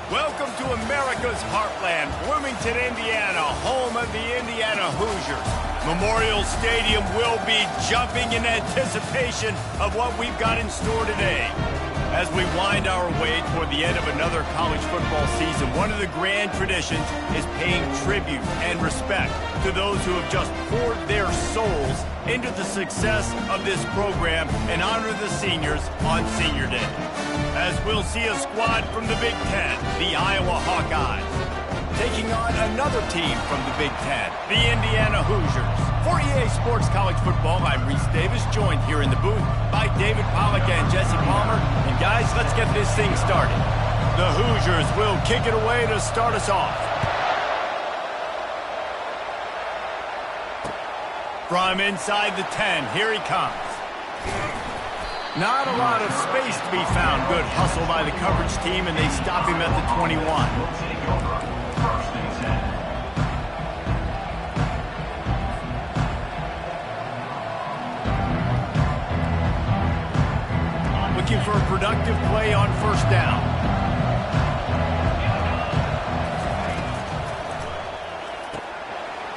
Welcome to America's heartland, Bloomington, Indiana, home of the Indiana Hoosiers. Memorial Stadium will be jumping in anticipation of what we've got in store today. As we wind our way toward the end of another college football season, one of the grand traditions is paying tribute and respect to those who have just poured their souls into the success of this program and honor the seniors on Senior Day. As we'll see a squad from the Big Ten, the Iowa Hawkeyes, taking on another team from the Big Ten, the Indiana Hoosiers. For EA Sports College Football, I'm Reese Davis, joined here in the booth by David Pollack and Jesse Palmer. And guys, let's get this thing started. The Hoosiers will kick it away to start us off. From inside the 10, here he comes. Not a lot of space to be found. Good hustle by the coverage team, and they stop him at the 21. Looking for a productive play on first down.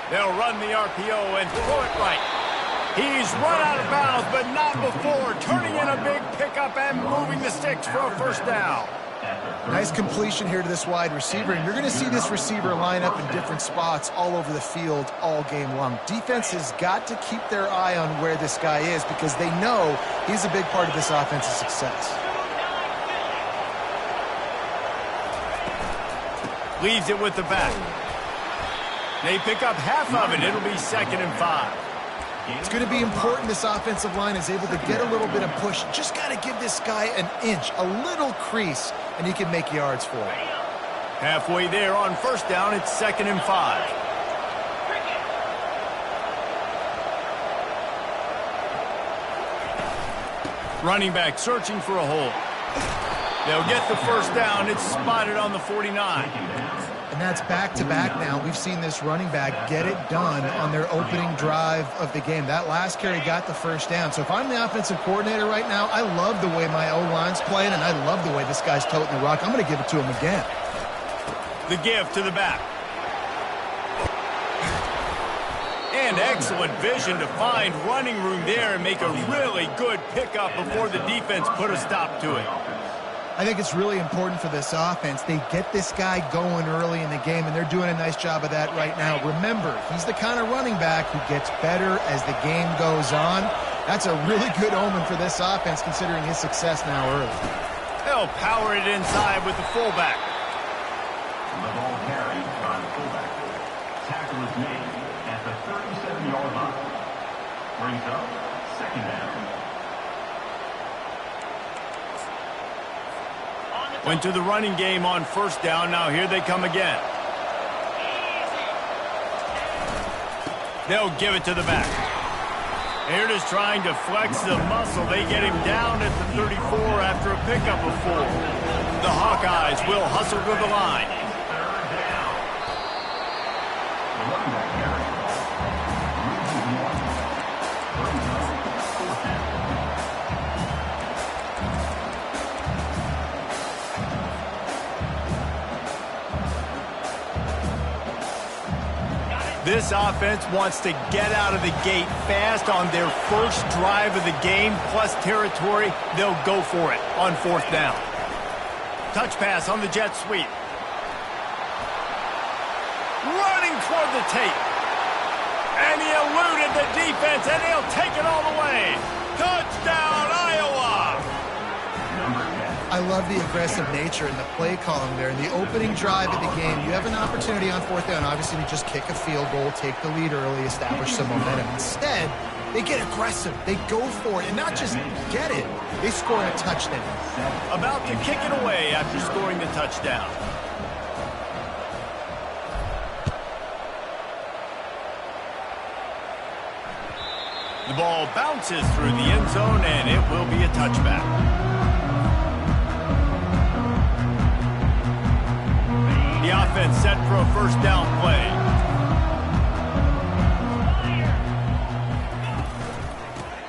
They'll run the RPO and throw it right. He's run out of bounds, but not before turning in a big pickup and moving the sticks for a first down. Nice completion here to this wide receiver, and you're going to see this receiver line up in different spots all over the field all game long. Defense has got to keep their eye on where this guy is because they know he's a big part of this offense's success. Leaves it with the back. They pick up half of it. It'll be 2nd and 5. It's going to be important this offensive line is able to get a little bit of push. Just got to give this guy an inch, a little crease, and he can make yards for it. Halfway there on first down, it's 2nd and 5. Running back searching for a hole. They'll get the first down. It's spotted on the 49. And that's back-to-back now. We've seen this running back get it done on their opening drive of the game. That last carry got the first down. So if I'm the offensive coordinator right now, I love the way my O-line's playing, and I love the way this guy's toting the rock. I'm going to give it to him again. The give to the back. And excellent vision to find running room there and make a really good pickup before the defense put a stop to it. I think it's really important for this offense. They get this guy going early in the game, and they're doing a nice job of that right now. Remember, he's the kind of running back who gets better as the game goes on. That's a really good omen for this offense, considering his success now early. They'll power it inside with the fullback. The ball carried by the fullback. Tackle is made at the 37-yard line. Brings up 2nd down. Went to the running game on first down. Now here they come again. They'll give it to the back. They're just trying to flex the muscle. They get him down at the 34 after a pickup of 4. The Hawkeyes will hustle to the line. This offense wants to get out of the gate fast on their first drive of the game, plus territory. They'll go for it on 4th down. Touch pass on the jet sweep. Running toward the tape. And he eluded the defense, and he'll take it all the way. Touchdown, Iowa! I love the aggressive nature in the play calling there. In the opening drive of the game, you have an opportunity on 4th down, obviously, to just kick a field goal, take the lead early, establish some momentum. Instead, they get aggressive. They go for it, and not just get it. They score a touchdown. About to kick it away after scoring the touchdown. The ball bounces through the end zone, and it will be a touchback. The offense set for a 1st down play.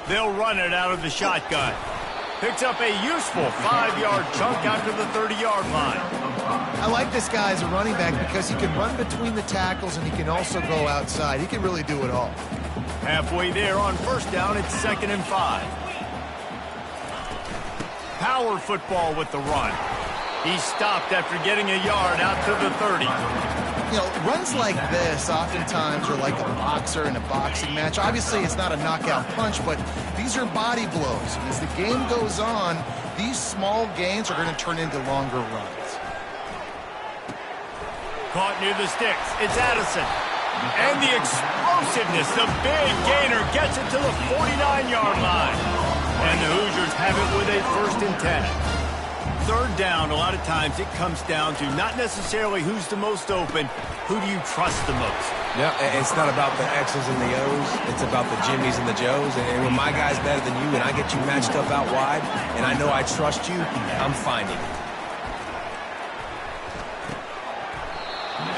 They'll run it out of the shotgun. Picks up a useful 5-yard chunk after the 30-yard line. I like this guy as a running back because he can run between the tackles and he can also go outside. He can really do it all. Halfway there on 1st down, it's 2nd and 5. Power football with the run. He stopped after getting a yard out to the 30. You know, runs like this oftentimes are like a boxer in a boxing match. Obviously, it's not a knockout punch, but these are body blows. And as the game goes on, these small gains are going to turn into longer runs. Caught near the sticks. It's Addison. And the explosiveness, the big gainer gets it to the 49-yard line. And the Hoosiers have it with a 1st and 10. 3rd down, a lot of times it comes down to not necessarily who's the most open, who do you trust the most? Yeah, it's not about the X's and the O's. It's about the Jimmies and the Joes. And when my guy's better than you and I get you matched up out wide and I know I trust you, I'm finding it.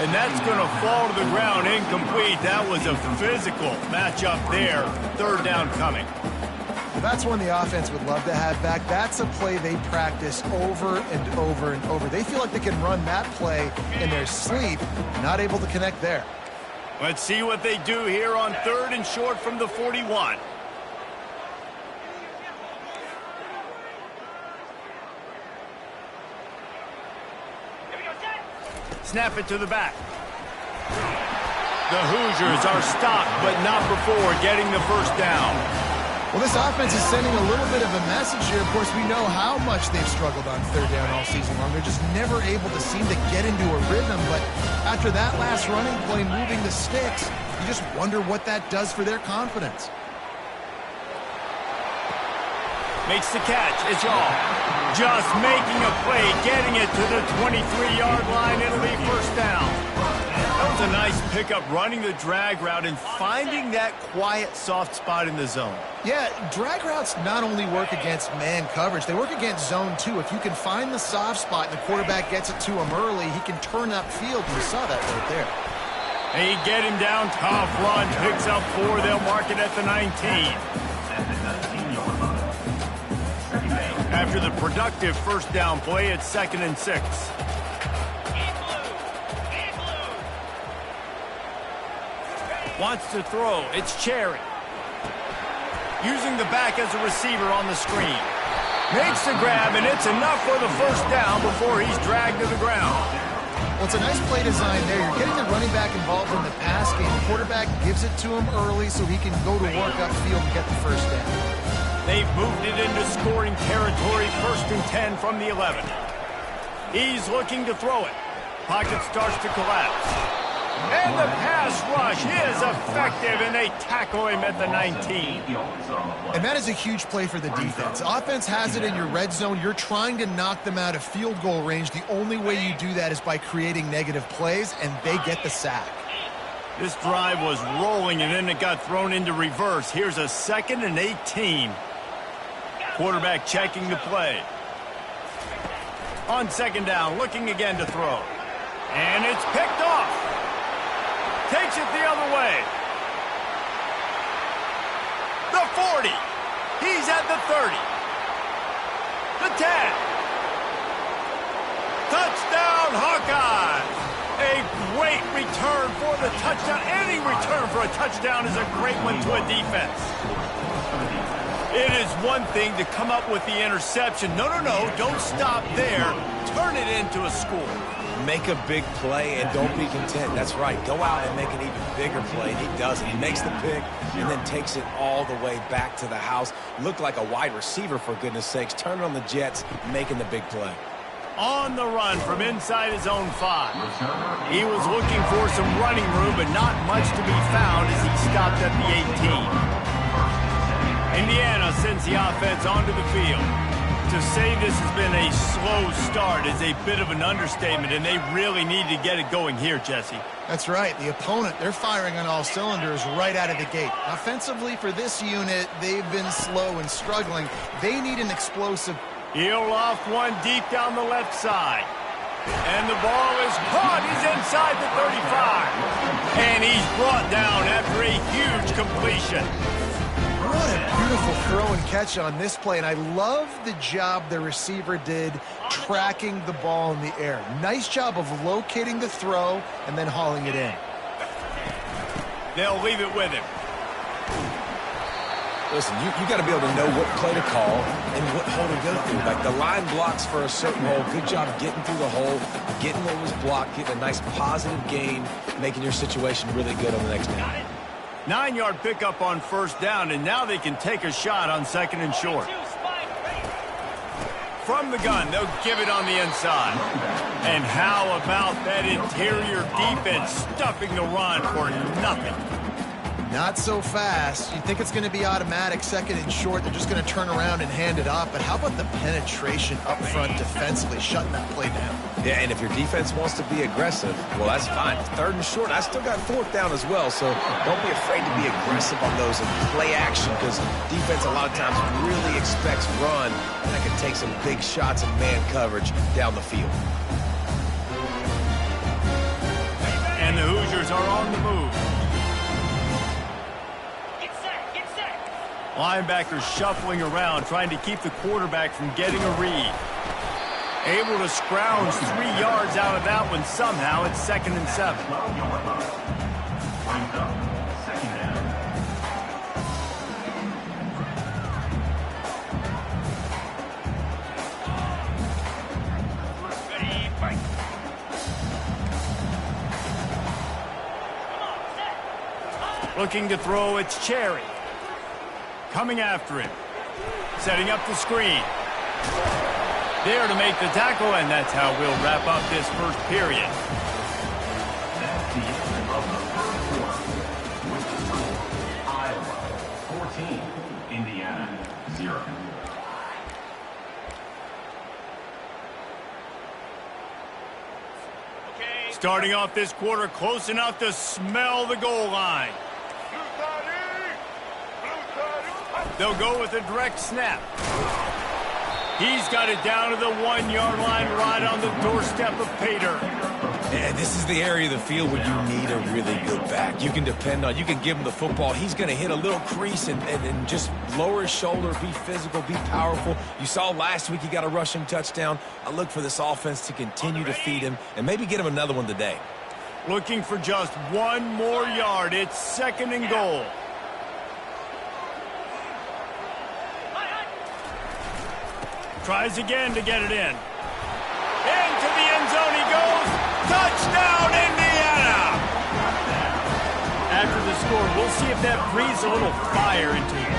And that's going to fall to the ground incomplete. That was a physical matchup there. 3rd down coming. Well, that's one the offense would love to have back. That's a play they practice over and over and over. They feel like they can run that play in their sleep, not able to connect there. Let's see what they do here on 3rd and short from the 41. Snap it to the back. The Hoosiers are stopped, but not before getting the 1st down. Well, this offense is sending a little bit of a message here. Of course, we know how much they've struggled on 3rd down all season long. They're just never able to seem to get into a rhythm. But after that last running play, moving the sticks, you just wonder what that does for their confidence. Makes the catch. It's all. Just making a play, getting it to the 23-yard line. It'll be 1st down. That was a nice pickup, running the drag route and finding that quiet, soft spot in the zone. Yeah, drag routes not only work against man coverage, they work against zone too. If you can find the soft spot and the quarterback gets it to him early, he can turn upfield. You saw that right there. They get him down, tough run, picks up 4. They'll mark it at the 19. After the productive 1st down play, it's 2nd and 6. Wants to throw. It's Cherry. Using the back as a receiver on the screen. Makes the grab, and it's enough for the 1st down before he's dragged to the ground. Well, it's a nice play design there. You're getting the running back involved in the pass game. The quarterback gives it to him early so he can go to work upfield and get the 1st down. They've moved it into scoring territory, 1st and 10 from the 11. He's looking to throw it. Pocket starts to collapse. And the pass rush is effective, and they tackle him at the 19. And that is a huge play for the defense. Offense has it in your red zone. You're trying to knock them out of field goal range. The only way you do that is by creating negative plays, and they get the sack. This drive was rolling, and then it got thrown into reverse. Here's a 2nd and 18. Quarterback checking the play. On 2nd down, looking again to throw. And it's picked off. Takes it the other way. The 40. He's at the 30. The 10. Touchdown, Hawkeyes. A great return for the touchdown. Any return for a touchdown is a great one to a defense. It is one thing to come up with the interception. No, don't stop there. Turn it into a score. Make a big play and don't be content. That's right. Go out and make an even bigger play. And he does it. He makes the pick and then takes it all the way back to the house. Looked like a wide receiver, for goodness sakes. Turn it on the Jets, making the big play. On the run from inside his own 5. He was looking for some running room, but not much to be found as he stopped at the 18. Indiana sends the offense onto the field. To say this has been a slow start is a bit of an understatement, and they really need to get it going here, Jesse. That's right. The opponent, they're firing on all cylinders right out of the gate. Offensively, for this unit, they've been slow and struggling. They need an explosive. He'll loft one deep down the left side. And the ball is caught. He's inside the 35. And he's brought down after a huge completion. What a beautiful throw and catch on this play. And I love the job the receiver did tracking the ball in the air. Nice job of locating the throw and then hauling it in. They'll leave it with him. Listen, you got to be able to know what play to call and what hole to go through. Like the line blocks for a certain hole. Good job getting through the hole, getting what was blocked, getting a nice positive gain, making your situation really good on the next down. 9-yard pickup on first down, and now they can take a shot on second and short. From the gun, they'll give it on the inside. And how about that interior defense stuffing the run for nothing? Not so fast. You think it's going to be automatic, second and short. They're just going to turn around and hand it off. But how about the penetration up front defensively, shutting that play down? Yeah, and if your defense wants to be aggressive, well, that's fine. Third and short, I still got fourth down as well. So don't be afraid to be aggressive on those and play action, because defense a lot of times really expects run, and that can take some big shots and man coverage down the field. And the Hoosiers are on the move. Linebackers shuffling around, trying to keep the quarterback from getting a read. Able to scrounge 3 yards out of that one somehow. It's 2nd and 7. Looking to throw, it's Cherry. Coming after him. Setting up the screen. There to make the tackle, and that's how we'll wrap up this first period. That's the end of the first quarter. Iowa 14, Indiana 0. Starting off this quarter close enough to smell the goal line. They'll go with a direct snap. He's got it down to the 1-yard line right on the doorstep of Pater. And this is the area of the field where you need a really good back. You can depend on, you can give him the football. He's going to hit a little crease and just lower his shoulder, be physical, be powerful. You saw last week he got a rushing touchdown. I look for this offense to continue to feed him and maybe get him another one today. Looking for just 1 more yard. It's 2nd and goal. Tries again to get it in. Into the end zone he goes. Touchdown, Indiana! After the score, we'll see if that breathes a little fire into him.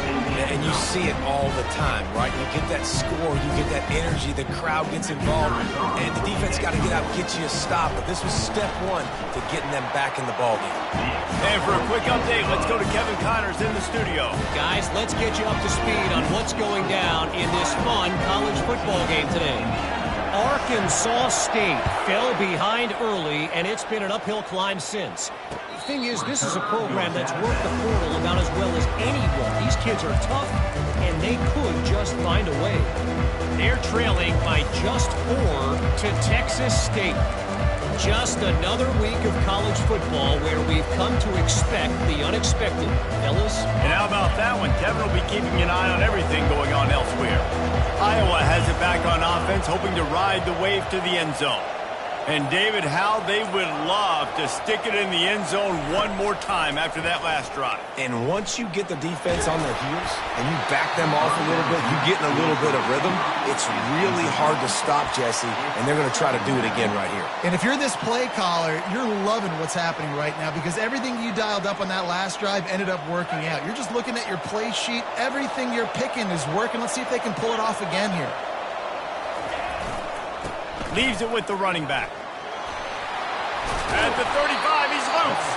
And you see it all the time, right? You get that score, you get that energy, the crowd gets involved, and the defense got to get out and get you a stop. But this was step 1 to getting them back in the ballgame. And for a quick update, let's go to Kevin Connors in the studio. Guys, let's get you up to speed on what's going down in this fun college football game today. Arkansas State fell behind early, and it's been an uphill climb since. The thing is, this is a program that's worked the portal about as well as anyone. These kids are tough, and they could just find a way. They're trailing by just 4 to Texas State. Just another week of college football where we've come to expect the unexpected, fellas. And how about that one? Kevin will be keeping an eye on everything going on elsewhere. Iowa has it back on offense, hoping to ride the wave to the end zone. And, David, how they would love to stick it in the end zone one more time after that last drive. And once you get the defense on their heels and you back them off a little bit, you get in a little bit of rhythm, it's really hard to stop, Jesse, and they're going to try to do it again right here. And if you're this play caller, you're loving what's happening right now because everything you dialed up on that last drive ended up working out. You're just looking at your play sheet. Everything you're picking is working. Let's see if they can pull it off again here. Leaves it with the running back. At the 35, he's loose.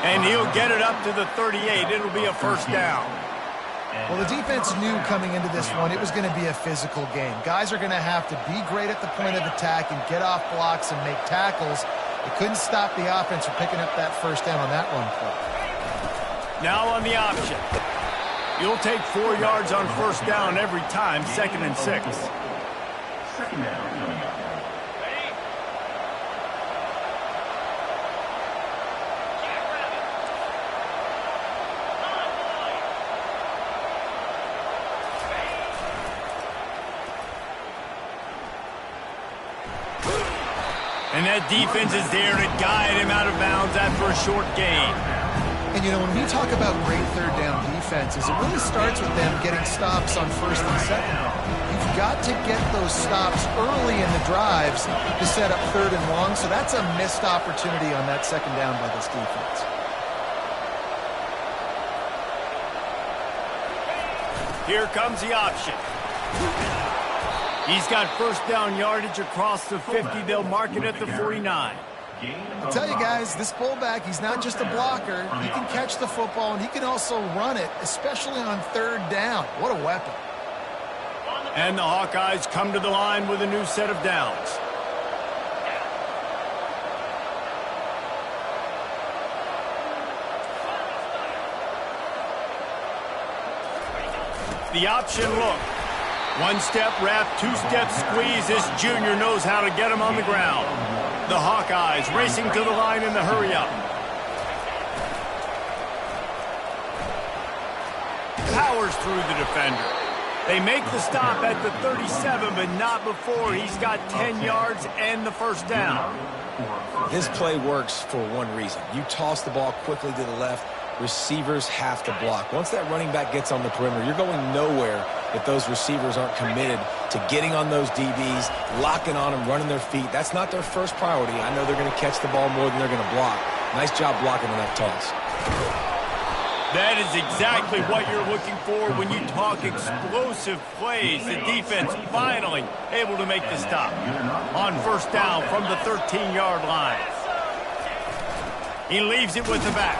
And he'll get it up to the 38. It'll be a first down. Well, the defense knew coming into this one it was going to be a physical game. Guys are going to have to be great at the point of attack and get off blocks and make tackles. They couldn't stop the offense from picking up that first down on that run play. Now on the option. You'll take 4 yards on first down every time, 2nd and 6. Second down coming up. And that defense is there to guide him out of bounds after a short gain. And, you know, when we talk about great third down defenses, it really starts with them getting stops on 1st and 2nd. You've got to get those stops early in the drives to set up 3rd and long, so that's a missed opportunity on that 2nd down by this defense. Here comes the option. He's got first down yardage across the 50. They'll mark it at the 49. I'll tell you guys, this fullback, he's not just a blocker. He can catch the football, and he can also run it, especially on 3rd down. What a weapon. And the Hawkeyes come to the line with a new set of downs. The option look. 1-step wrap, 2-step squeeze. This junior knows how to get him on the ground. The Hawkeyes racing to the line in the hurry-up. Powers through the defender. They make the stop at the 37, but not before he's got 10 yards and the first down. This play works for one reason. You toss the ball quickly to the left, receivers have to block. Once that running back gets on the perimeter, you're going nowhere if those receivers aren't committed to getting on those DBs, locking on them, running their feet. That's not their first priority. I know they're going to catch the ball more than they're going to block. Nice job blocking on that toss. That is exactly what you're looking for when you talk explosive plays. The defense finally able to make the stop on first down from the 13-yard line. He leaves it with the back.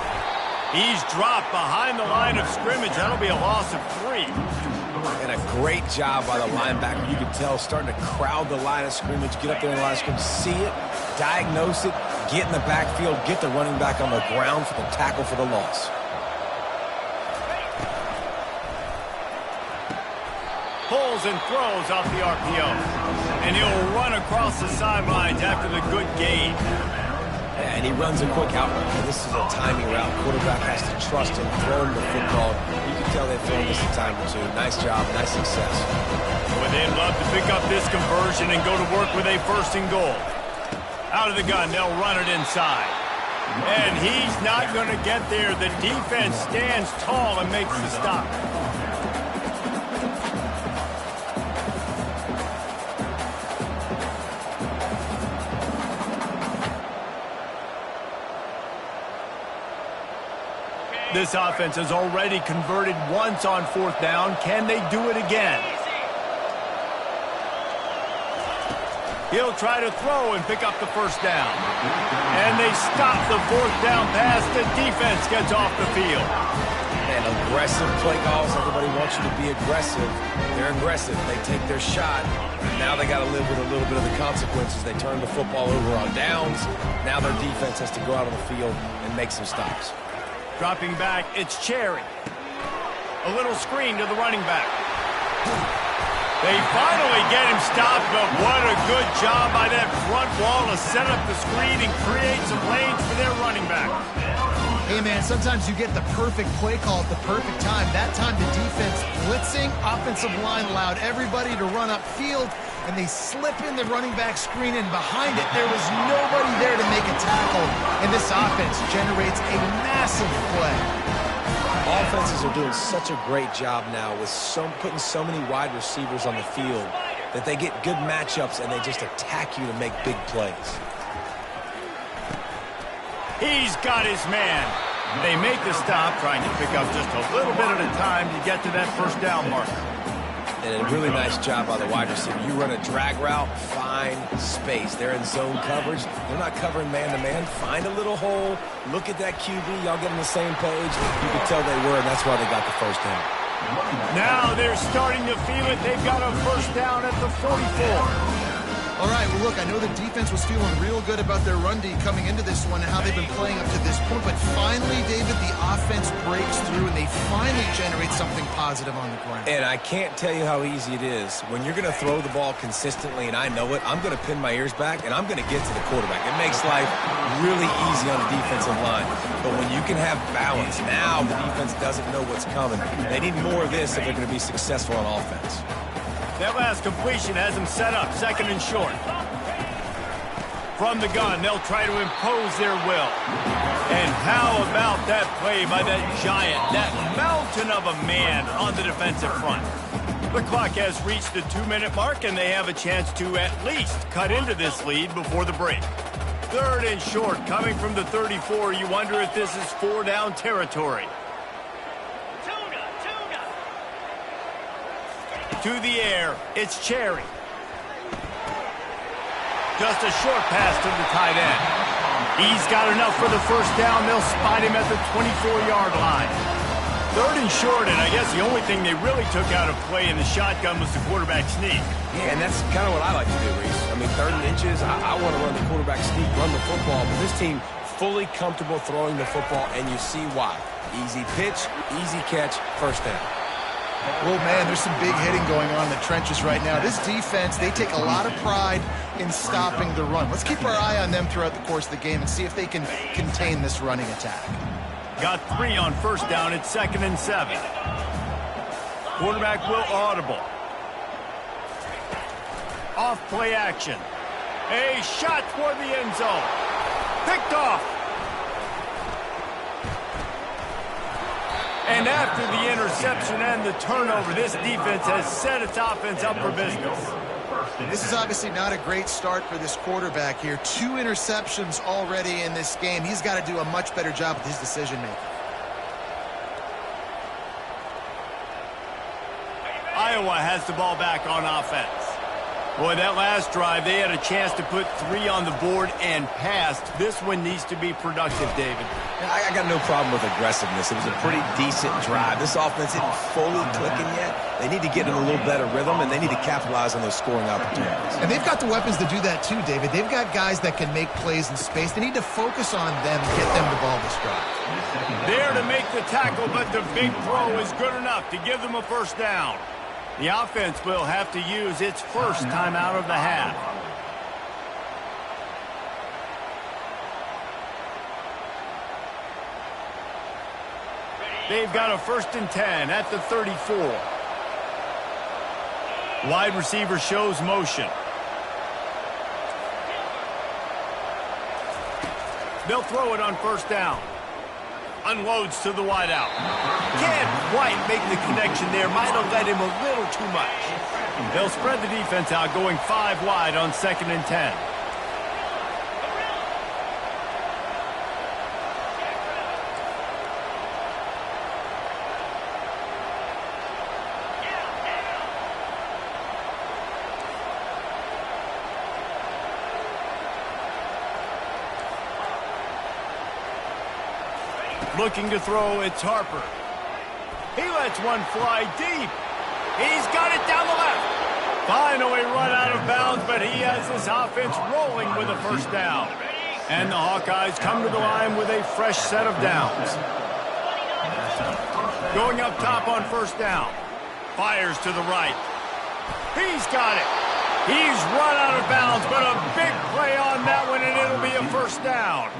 He's dropped behind the line of scrimmage. That'll be a loss of 3. And a great job by the linebacker. You can tell starting to crowd the line of scrimmage, get up there in the line of scrimmage, see it, diagnose it, get in the backfield, get the running back on the ground for the tackle for the loss. Pulls and throws off the RPO. And he'll run across the sidelines after the good gain. And he runs a quick out route. This is a timing route. Quarterback has to trust him, throw him the football. You can tell they've thrown this a time or two. Nice job, nice success. Well, they'd love to pick up this conversion and go to work with a 1st and goal. Out of the gun, they'll run it inside. And he's not going to get there. The defense stands tall and makes the stop. This offense has already converted once on 4th down. Can they do it again? He'll try to throw and pick up the first down. And they stop the 4th down pass. The defense gets off the field. And aggressive play calls. Everybody wants you to be aggressive. They're aggressive. They take their shot. And now they got to live with a little bit of the consequences. They turn the football over on downs. Now their defense has to go out on the field and make some stops. Dropping back, it's Cherry. A little screen to the running back. They finally get him stopped, but what a good job by that front wall to set up the screen and create some lanes for their running back. Hey, man, sometimes you get the perfect play call at the perfect time. That time the defense blitzing, offensive line allowed everybody to run upfield, and they slip in the running back screen, and behind it, there was nobody there to make a tackle, and this offense generates a massive play. Offenses are doing such a great job now with putting so many wide receivers on the field that they get good matchups and they just attack you to make big plays. He's got his man. They make the stop, trying to pick up just a little bit at a time to get to that first down marker. And a really nice job by the wide receiver. You run a drag route, find space. They're in zone coverage. They're not covering man-to-man. Find a little hole. Look at that QB. Y'all get on the same page. You can tell they were, and that's why they got the first down. Now they're starting to feel it. They've got a first down at the 44. All right, well, look, I know the defense was feeling real good about their run D coming into this one and how they've been playing up to this point, but finally, David, the offense breaks through and they finally generate something positive on the ground. And I can't tell you how easy it is. When you're going to throw the ball consistently, and I know it, I'm going to pin my ears back, and I'm going to get to the quarterback. It makes life really easy on the defensive line. But when you can have balance, now the defense doesn't know what's coming. They need more of this if they're going to be successful on offense. That last completion has them set up, second and short. From the gun, they'll try to impose their will. And how about that play by that giant, that mountain of a man on the defensive front? The clock has reached the 2-minute mark, and they have a chance to at least cut into this lead before the break. Third and short, coming from the 34. You wonder if this is 4-down territory. To the air, it's Cherry. Just a short pass to the tight end. He's got enough for the first down. They'll spot him at the 24-yard line. Third and short, and I guess the only thing they really took out of play in the shotgun was the quarterback sneak. Yeah, and that's kind of what I like to do, Reese. I mean, 3rd and inches, I want to run the quarterback sneak, run the football, but this team fully comfortable throwing the football, and you see why. Easy pitch, easy catch, first down. Well, man, there's some big hitting going on in the trenches right now. This defense, they take a lot of pride in stopping the run. Let's keep our eye on them throughout the course of the game and see if they can contain this running attack. Got 3 on first down. It's 2nd and 7. Quarterback will audible. Off play action. A shot toward the end zone. Picked off. And after the interception and the turnover, this defense has set its offense up for business. This is obviously not a great start for this quarterback here. 2 interceptions already in this game. He's got to do a much better job with his decision-making. Iowa has the ball back on offense. Boy, that last drive, they had a chance to put 3 on the board and passed. This one needs to be productive, David. I got no problem with aggressiveness. It was a pretty decent drive. This offense isn't fully clicking yet. They need to get in a little better rhythm, and they need to capitalize on those scoring opportunities. And they've got the weapons to do that too, David. They've got guys that can make plays in space. They need to focus on them, get them the ball this drive. There to make the tackle, but the big throw is good enough to give them a first down. The offense will have to use its first time out of the half. They've got a 1st and 10 at the 34. Wide receiver shows motion. They'll throw it on first down. Unloads to the wideout. Can't quite make the connection there. Might have led him a little too much. They'll spread the defense out, going 5 wide on 2nd and 10. Looking to throw, it's Harper. He lets one fly deep. He's got it down the left. Finally run out of bounds, but he has his offense rolling with a first down. And the Hawkeyes come to the line with a fresh set of downs. Going up top on first down. Fires to the right. He's got it. He's run out of bounds, but a big play on that one, and it'll be a first down.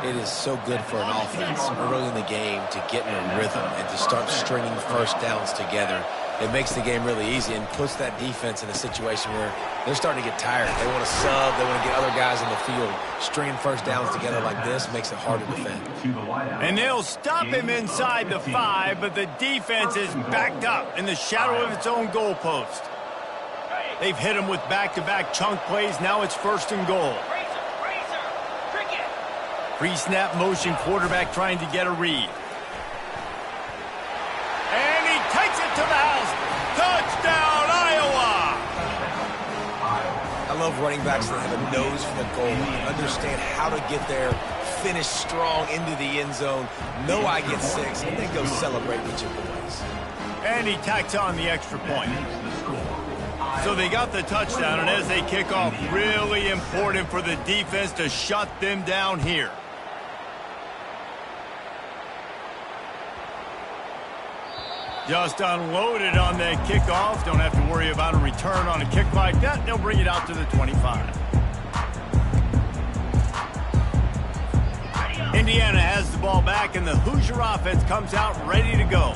It is so good for an offense early in the game to get in a rhythm and to start stringing first downs together. it makes the game really easy and puts that defense in a situation where they're starting to get tired. They want to sub. They want to get other guys on the field. Stringing first downs together like this makes it hard to defend. And they'll stop him inside the 5, but the defense is backed up in the shadow of its own goalpost. They've hit him with back-to-back chunk plays. Now it's 1st and goal. Pre-snap motion, quarterback trying to get a read. And he takes it to the house. Touchdown, Iowa! I love running backs that have a nose for the goal line, understand how to get there, finish strong into the end zone, know I get 6, and then go celebrate with your boys. And he tacks on the extra point. So they got the touchdown, and as they kick off, really important for the defense to shut them down here. Just unloaded on that kickoff. Don't have to worry about a return on a kick like that. They'll bring it out to the 25. Indiana has the ball back, and the Hoosier offense comes out ready to go.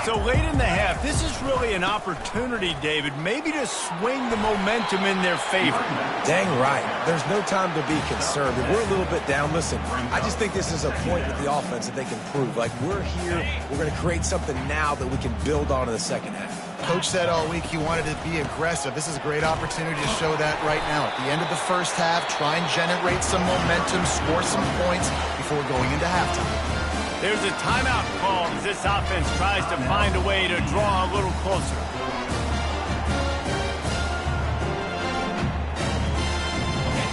So late in the half, this is really an opportunity, David, maybe to swing the momentum in their favor. Dang right. There's no time to be concerned. If we're a little bit down, listen, I just think this is a point with the offense that they can prove. Like, we're here, we're going to create something now that we can build on in the second half. Coach said all week he wanted to be aggressive. This is a great opportunity to show that right now. At the end of the first half, try and generate some momentum, score some points before going into halftime. There's a timeout called as this offense tries to find a way to draw a little closer.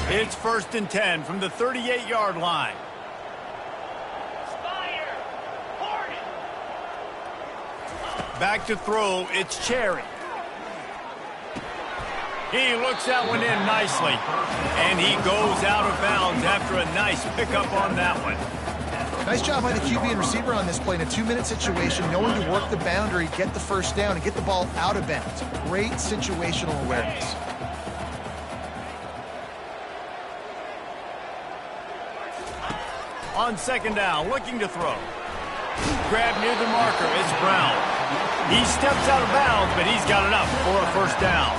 It's 1st and 10 from the 38-yard line. Back to throw, it's Cherry. He looks that one in nicely. And he goes out of bounds after a nice pickup on that one. Nice job by the QB and receiver on this play in a 2-minute situation, knowing to work the boundary, get the first down, and get the ball out of bounds. Great situational awareness. On 2nd down, looking to throw. Grab near the marker, it's Brown. He steps out of bounds, but he's got enough for a first down.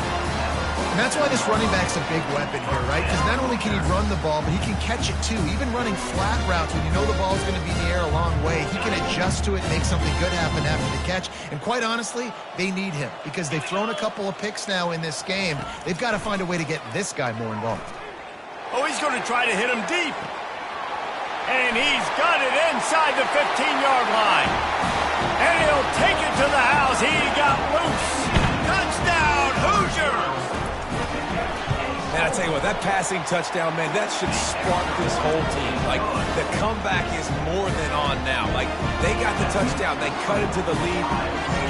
And that's why this running back's a big weapon here, right? Because not only can he run the ball, but he can catch it too. Even running flat routes when you know the ball's going to be in the air a long way, he can adjust to it, make something good happen after the catch. And quite honestly, they need him because they've thrown a couple of picks now in this game. They've got to find a way to get this guy more involved. Oh, he's going to try to hit him deep. And he's got it inside the 15-yard line. And he'll take it to the house. He got loose. Touchdown, Hoosiers! Man, I tell you what, that passing touchdown, man, that should spark this whole team. Like, the comeback is more than on now. Like, they got the touchdown. They cut into the lead.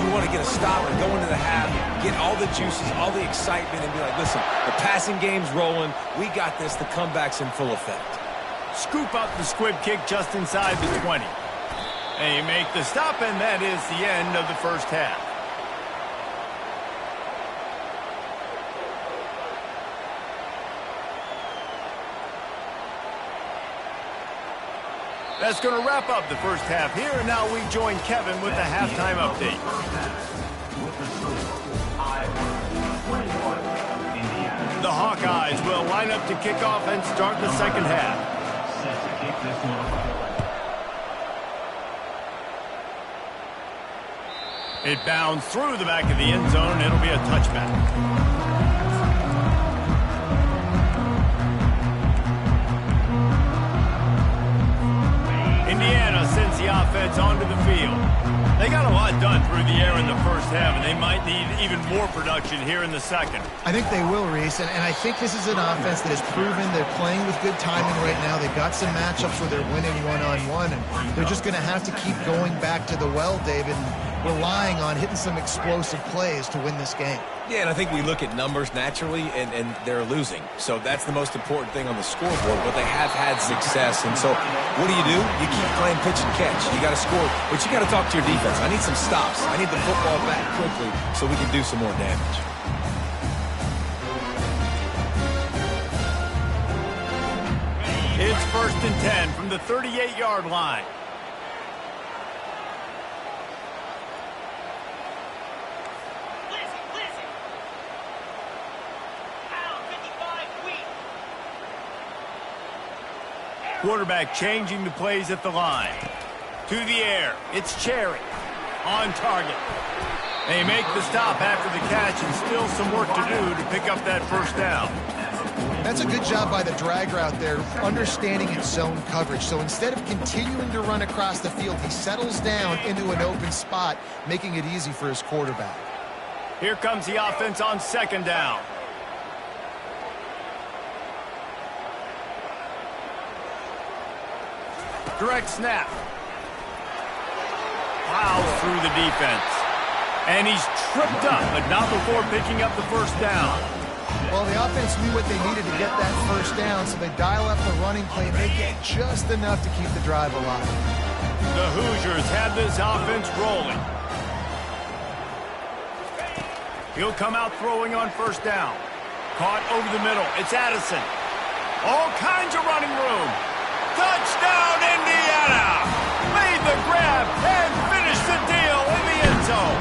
You want to get a stop and go into the half, get all the juices, all the excitement, and be like, listen, the passing game's rolling. We got this. The comeback's in full effect. Scoop up the squib kick just inside the 20. They make the stop, and that is the end of the first half. That's going to wrap up the first half here, and now we join Kevin with the halftime update. The Hawkeyes will line up to kick off and start the second half. It bounds through the back of the end zone. It'll be a touchback. Indiana sends the offense onto the field. They got a lot done through the air in the first half, and they might need even more production here in the second. I think they will, Reese, and I think this is an offense that has proven they're playing with good timing right now. They've got some matchups where they're winning one-on-one, and they're just going to have to keep going back to the well, David, and relying on hitting some explosive plays to win this game. Yeah, and I think we look at numbers naturally, and they're losing. So that's the most important thing on the scoreboard, but they have had success. And so what do? You keep playing pitch and catch. You got to score, but you got to talk to your defense. I need some stops. I need the football back quickly so we can do some more damage. It's 1st and 10 from the 38-yard line. Quarterback changing the plays at the line. To the air. It's Cherry. On target. They make the stop after the catch, and still some work to do to pick up that first down. That's a good job by the drag route there, understanding its zone coverage. So instead of continuing to run across the field, he settles down into an open spot, making it easy for his quarterback. Here comes the offense on second down. Direct snap. Plows through the defense. And he's tripped up, but not before picking up the first down. Well, the offense knew what they needed to get that first down, so they dial up the running play, and they get just enough to keep the drive alive. The Hoosiers have this offense rolling. He'll come out throwing on first down. Caught over the middle. It's Addison. All kinds of running room. Touchdown, Indiana! Made the grab and finished the deal in the end zone.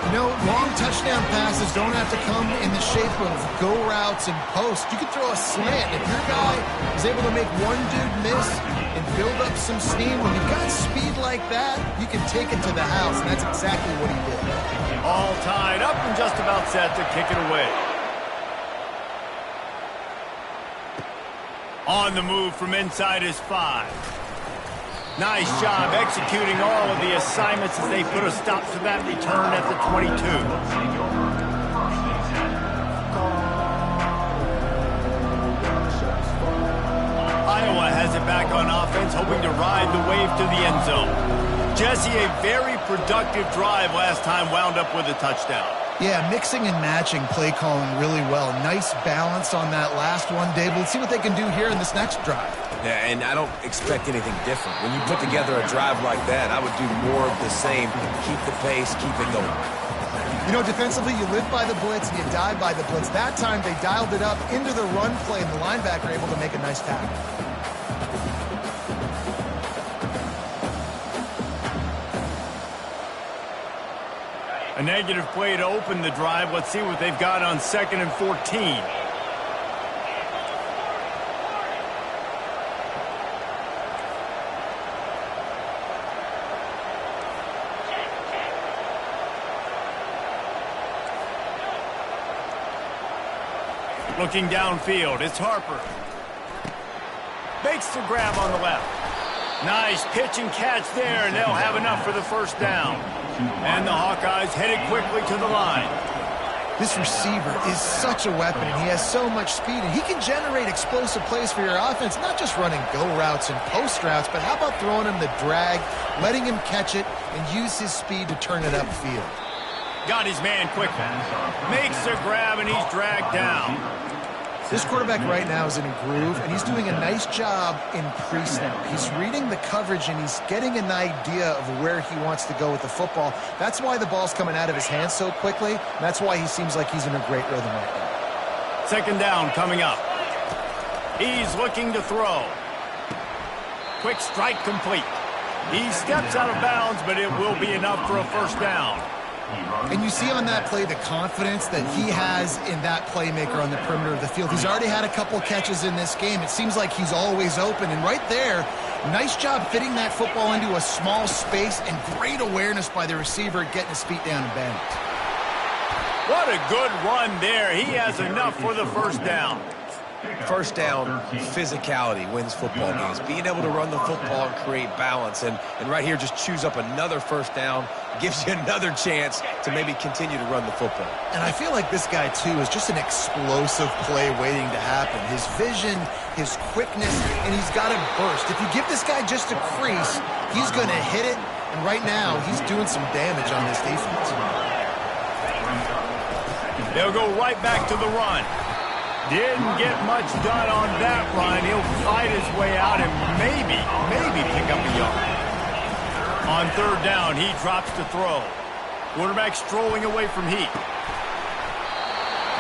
You know, long touchdown passes don't have to come in the shape of go routes and posts. You can throw a slant. If your guy is able to make one dude miss and build up some steam, when you've got speed like that, you can take it to the house, and that's exactly what he did. All tied up and just about set to kick it away. On the move from inside his 5. Nice job executing all of the assignments as they put a stop to that return at the 22. Iowa has it back on offense, hoping to ride the wave to the end zone. Jesse, a very productive drive last time, wound up with a touchdown. Yeah, mixing and matching play calling really well. Nice balance on that last one, Dave. Let's see what they can do here in this next drive. Yeah, and I don't expect anything different. When you put together a drive like that, I would do more of the same. Keep the pace, keep it going. You know, defensively, you live by the blitz and you die by the blitz. That time, they dialed it up into the run play, and the linebacker able to make a nice tackle. A negative play to open the drive. Let's see what they've got on 2nd and 14. Looking downfield, it's Harper. Makes the grab on the left. Nice pitch and catch there, and they'll have enough for the first down. And the Hawkeyes headed quickly to the line. This receiver is such a weapon, and he has so much speed, and he can generate explosive plays for your offense, not just running go routes and post routes, but how about throwing him the drag, letting him catch it, and use his speed to turn it upfield. Got his man quickly. Makes the grab, and he's dragged down. This quarterback right now is in a groove, and he's doing a nice job in pre-snap. He's reading the coverage, and he's getting an idea of where he wants to go with the football. That's why the ball's coming out of his hands so quickly, and that's why he seems like he's in a great rhythm right now. 2nd down coming up. He's looking to throw. Quick strike complete. He steps out of bounds, but it will be enough for a first down. And you see on that play the confidence that he has in that playmaker on the perimeter of the field. He's already had a couple catches in this game. It seems like he's always open. And right there, nice job fitting that football into a small space, and great awareness by the receiver getting his feet down and bend. What a good run there. He has enough for the first down. First down, physicality wins football games. Being able to run the football and create balance. And right here, just choose up another first down, gives you another chance to maybe continue to run the football. And I feel like this guy, too, is just an explosive play waiting to happen. His vision, his quickness, and he's got a burst. If you give this guy just a crease, he's going to hit it. And right now, he's doing some damage on this defense. They'll go right back to the run. Didn't get much done on that run. He'll fight his way out and maybe pick up a yard. On 3rd down, he drops to throw. Quarterback strolling away from Heat.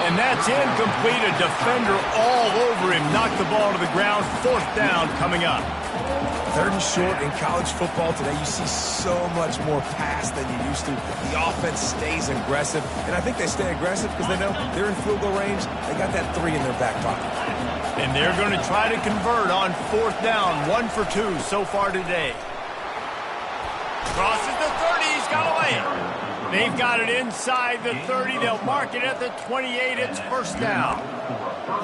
And that's incomplete. A defender all over him. Knocked the ball to the ground. 4th down coming up. 3rd and short in college football today. You see so much more pass than you used to. The offense stays aggressive, and I think they stay aggressive because they know they're in field goal range. They got that 3 in their back pocket. And they're going to try to convert on 4th down. 1 for 2 so far today. Crosses the 30. He's got away. They've got it inside the 30. They'll mark it at the 28. It's 1st down.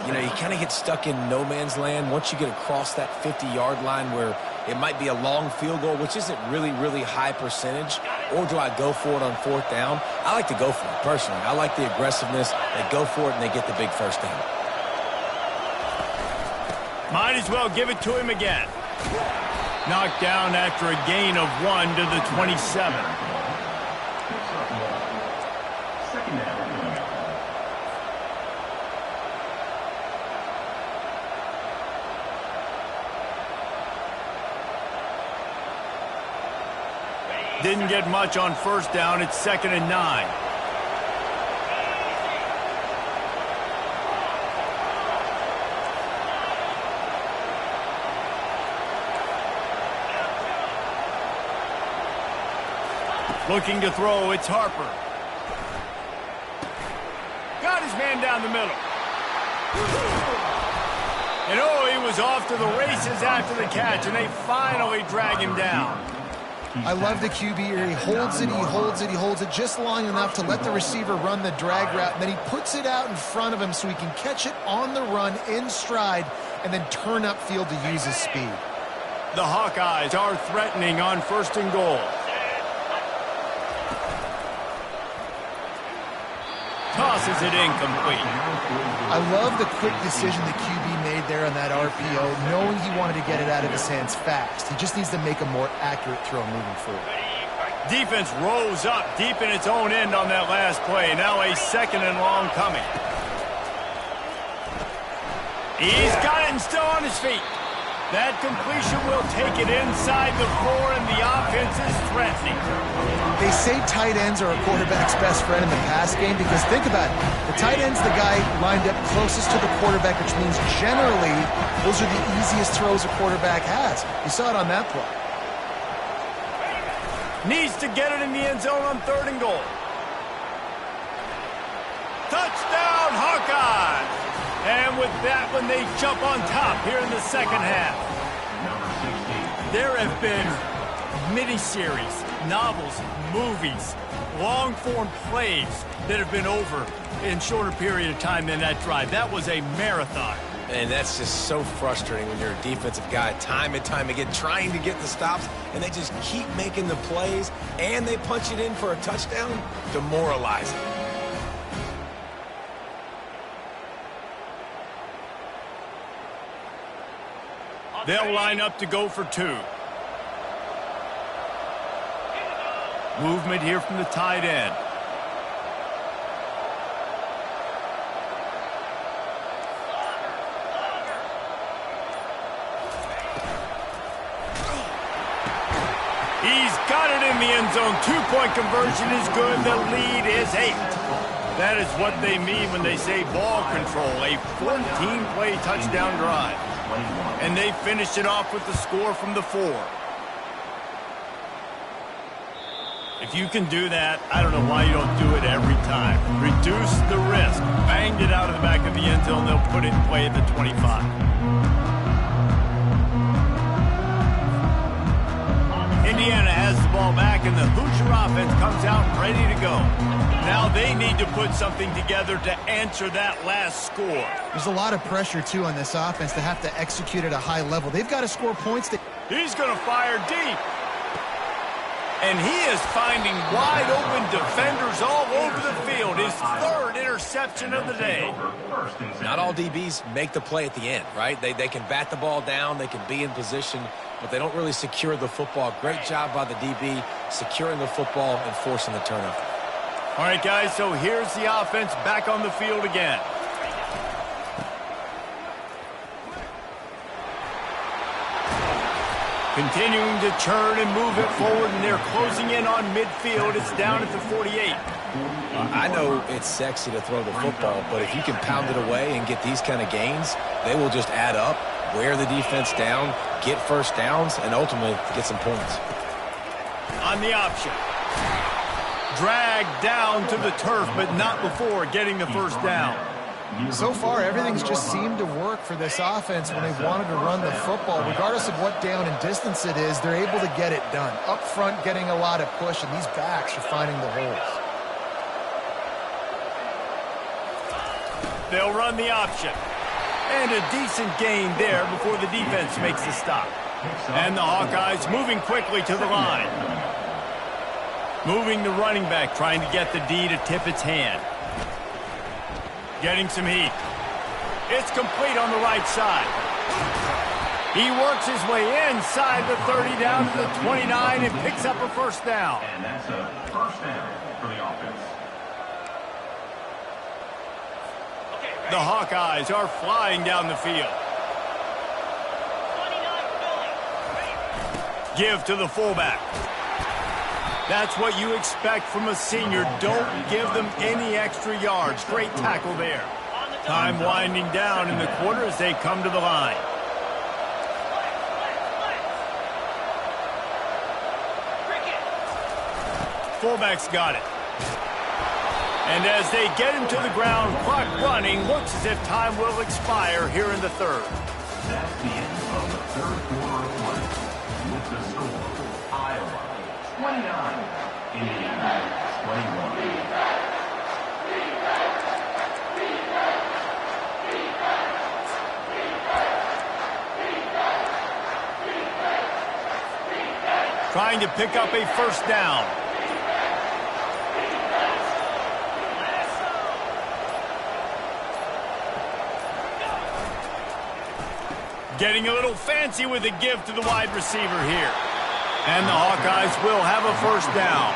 You know, you kind of get stuck in no man's land once you get across that 50-yard line where it might be a long field goal, which isn't really high percentage. Or do I go for it on 4th down? I like to go for it, personally. I like the aggressiveness. They go for it, and they get the big 1st down. Might as well give it to him again. Knocked down after a gain of 1 to the 27. Second down. Didn't get much on 1st down. It's 2nd and 9. Looking to throw, it's Harper. Got his man down the middle. And oh, he was off to the races after the catch, and they finally drag him down. I love the QB here. He holds it, he holds it, he holds it just long enough to let the receiver run the drag route, and then he puts it out in front of him so he can catch it on the run in stride and then turn upfield to use his speed. The Hawkeyes are threatening on 1st and goal. Tosses it incomplete. I love the quick decision the QB made there on that RPO, knowing he wanted to get it out of his hands fast. He just needs to make a more accurate throw moving forward. Defense rose up deep in its own end on that last play. Now a 2nd and long coming. He's got it and still on his feet. That completion will take it inside the 4, and the offense is threatening. They say tight ends are a quarterback's best friend in the pass game because think about it. The tight end's the guy lined up closest to the quarterback, which means generally those are the easiest throws a quarterback has. You saw it on that play. Needs to get it in the end zone on 3rd and goal. Touchdown, Hawkeyes! And with that one, they jump on top here in the 2nd half. There have been miniseries, novels, movies, long-form plays that have been over in shorter period of time than that drive. That was a marathon. And that's just so frustrating when you're a defensive guy, time and time again, trying to get the stops, and they just keep making the plays, and they punch it in for a touchdown. Demoralizing. They'll line up to go for 2. Movement here from the tight end. He's got it in the end zone. 2-point conversion is good. The lead is 8. That is what they mean when they say ball control. A 14-play touchdown drive. And they finished it off with the score from the 4. If you can do that, I don't know why you don't do it every time. Reduce the risk. Banged it out of the back of the end zone. They'll put it in play at the 25. Indiana has the ball back, and the Hoosier offense comes out ready to go. Now they need to put something together to answer that last score. There's a lot of pressure, too, on this offense to have to execute at a high level. They've got to score points. He's going to fire deep. And he is finding wide-open defenders all over the field. His 3rd interception of the day. Not all DBs make the play at the end, right? They can bat the ball down, they can be in position, but they don't really secure the football. Great job by the DB securing the football and forcing the turnover. All right, guys, so here's the offense back on the field again. Continuing to churn and move it forward, and they're closing in on midfield. It's down at the 48. I know it's sexy to throw the football, but if you can pound it away and get these kind of gains, they will just add up, wear the defense down, get 1st downs, and ultimately get some points. On the option. Dragged down to the turf, but not before getting the 1st down. So far, everything's just seemed to work for this offense when they've wanted to run the football. Regardless of what down and distance it is, they're able to get it done. Up front, getting a lot of push, and these backs are finding the holes. They'll run the option. And a decent gain there before the defense makes the stop. And the Hawkeyes moving quickly to the line. Moving the running back, trying to get the D to tip its hand. Getting some heat. It's complete on the right side. He works his way inside the 30 down to the 29 and picks up a first down. And that's a first down for the offense. The Hawkeyes are flying down the field. Give to the fullback. That's what you expect from a senior. Don't give them any extra yards. Great tackle there. Time winding down in the quarter as they come to the line. Fullback's got it. And as they get him to the ground, clock running, looks as if time will expire here in the third. That's the end of the third quarter of play. With the score, Iowa 29, Indiana 21. Trying to pick up a first down. Getting a little fancy with a give to the wide receiver here. And the Hawkeyes will have a first down.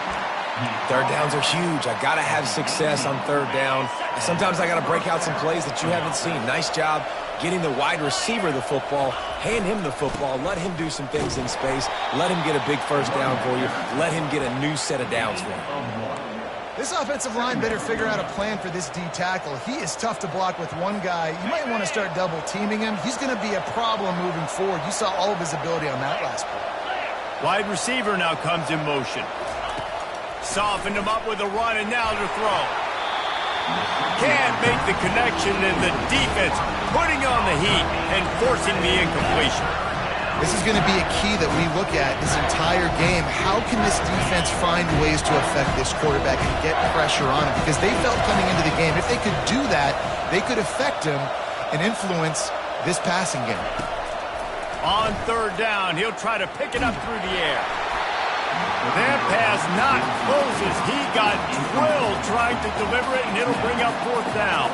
Third downs are huge. I got to have success on third down. Sometimes I got to break out some plays that you haven't seen. Nice job getting the wide receiver the football. Hand him the football. Let him do some things in space. Let him get a big first down for you. Let him get a new set of downs for you. This offensive line better figure out a plan for this D tackle. He is tough to block with one guy. You might want to start double teaming him. He's going to be a problem moving forward. You saw all of his ability on that last play. Wide receiver now comes in motion. Softened him up with a run and now to throw. Can't make the connection, and the defense putting on the heat and forcing the incompletion. This is going to be a key that we look at this entire game. How can this defense find ways to affect this quarterback and get pressure on him? Because they felt coming into the game, if they could do that, they could affect him and influence this passing game. On third down, he'll try to pick it up through the air. That pass not closes. He got drilled trying to deliver it, and it'll bring up fourth down.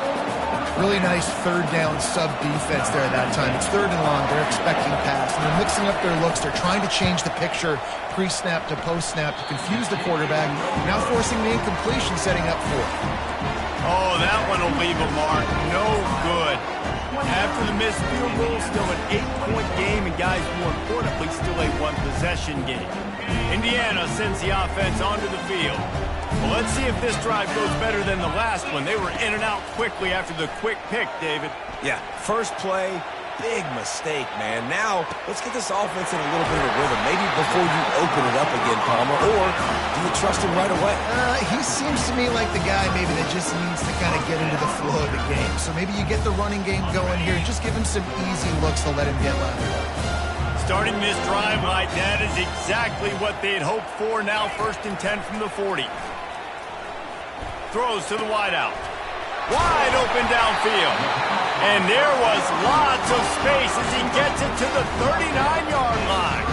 Really nice third down sub-defense there at that time. It's third and long. They're expecting pass, and they're mixing up their looks. They're trying to change the picture pre-snap to post-snap to confuse the quarterback, now forcing the incompletion, setting up fourth. Oh, that one will leave a mark. No good. After the missed field goal, still an 8-point game, and guys, more importantly, still a one-possession game. Indiana sends the offense onto the field. Well, let's see if this drive goes better than the last one. They were in and out quickly after the quick pick, David. Yeah, first play, big mistake, man. Now, let's get this offense in a little bit of a rhythm. Maybe before you open it up again, Palmer, or do you trust him right away? He seems to me like the guy maybe that just needs to kind of get into the flow of the game. So maybe you get the running game going here. Just give him some easy looks to let him get left. Starting this drive like that is exactly what they had hoped for. Now first and 10 from the 40. Throws to the wideout. Wide open downfield. And there was lots of space as he gets it to the 39-yard line.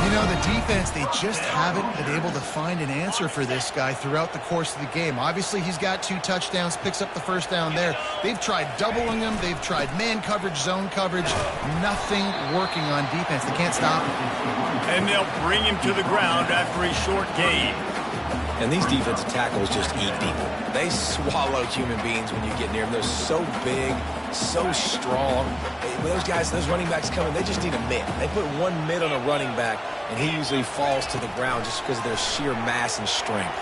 You know, the defense, they just haven't been able to find an answer for this guy throughout the course of the game. Obviously, he's got 2 touchdowns, picks up the first down there. They've tried doubling him. They've tried man coverage, zone coverage. Nothing working on defense. They can't stop him. And they'll bring him to the ground after a short gain. And these defensive tackles just eat people. They swallow human beings when you get near them. They're so big, so strong. When those guys, those running backs come in, they just need a mid. They put one mid on a running back, and he usually falls to the ground just because of their sheer mass and strength.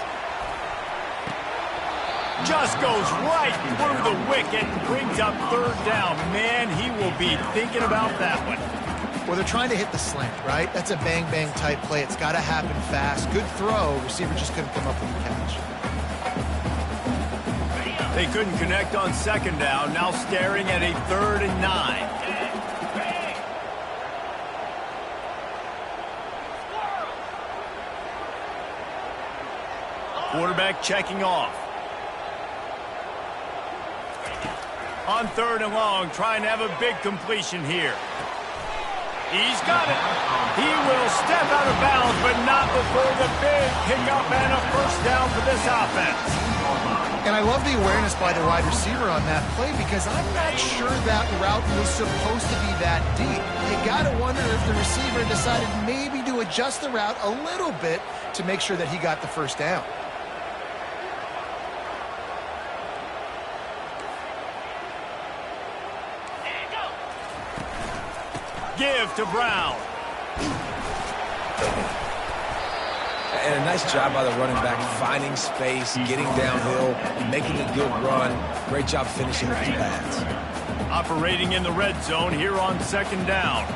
Just goes right through the wicket and brings up third down. Man, he will be thinking about that one. Well, they're trying to hit the slant, right? That's a bang-bang type play. It's got to happen fast. Good throw. Receiver just couldn't come up with the catch. They couldn't connect on second down, now staring at a 3rd and 9. Quarterback checking off. On 3rd and long, trying to have a big completion here. He's got it. He will step out of bounds, but not before the big pickup and a 1st down for this offense. And I love the awareness by the wide receiver on that play because I'm not sure that route was supposed to be that deep. You got to wonder if the receiver decided maybe to adjust the route a little bit to make sure that he got the 1st down. Give to Brown. And a nice job by the running back, finding space, getting downhill, making a good run. Great job finishing with his pads. Operating in the red zone here on 2nd down.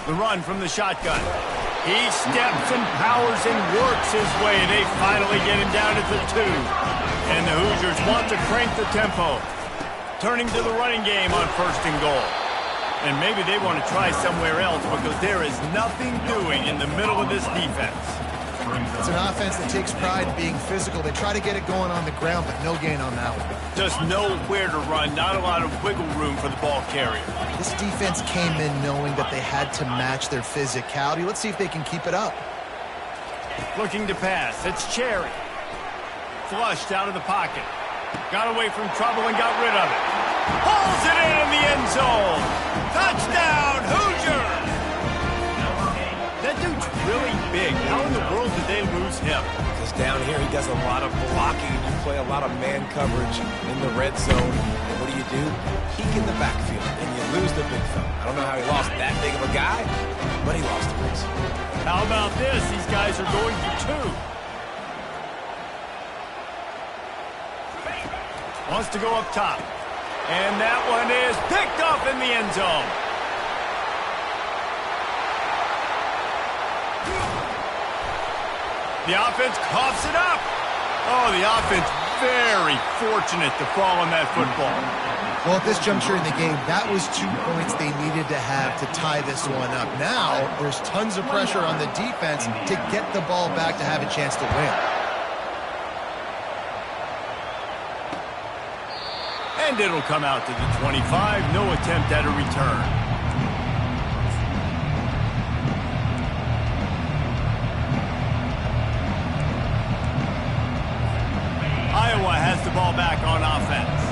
The run from the shotgun. He steps and powers and works his way. They finally get him down at the 2. And the Hoosiers want to crank the tempo. Turning to the running game on 1st and goal. And maybe they want to try somewhere else because there is nothing doing in the middle of this defense. It's an offense that takes pride in being physical. They try to get it going on the ground, but no gain on that one. Just nowhere to run, not a lot of wiggle room for the ball carrier. This defense came in knowing that they had to match their physicality. Let's see if they can keep it up. Looking to pass. It's Cherry. Flushed out of the pocket. Got away from trouble and got rid of it. Pulls it in the end zone. Touchdown, Hoosiers! That dude's really big. How in the world did they lose him? Because down here he does a lot of blocking. You play a lot of man coverage in the red zone. And what do? Peek in the backfield, and you lose the big fella. I don't know how he lost that big of a guy, but he lost the race. How about this? These guys are going for 2. Wants to go up top. And that one is picked up in the end zone. The offense coughs it up. Oh, the offense very fortunate to fall on that football. Well, at this juncture in the game, that was 2 points they needed to have to tie this one up. Now, there's tons of pressure on the defense to get the ball back to have a chance to win. And it'll come out to the 25. No attempt at a return. Iowa has the ball back on offense.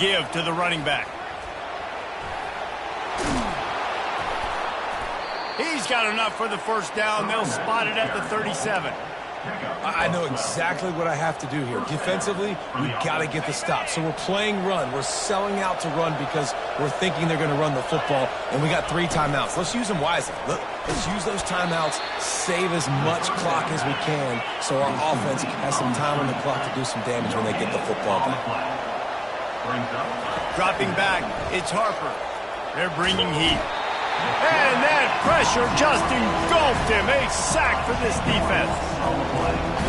Give to the running back. He's got enough for the 1st down. They'll spot it at the 37. I know exactly what I have to do here. Defensively, we've got to get the stop. So we're playing run. We're selling out to run because we're thinking they're going to run the football, and we got 3 timeouts. Let's use them wisely. Let's use those timeouts, save as much clock as we can so our offense has some time on the clock to do some damage when they get the football back. Dropping back, it's Harper. They're bringing heat. And that pressure just engulfed him. A sack for this defense.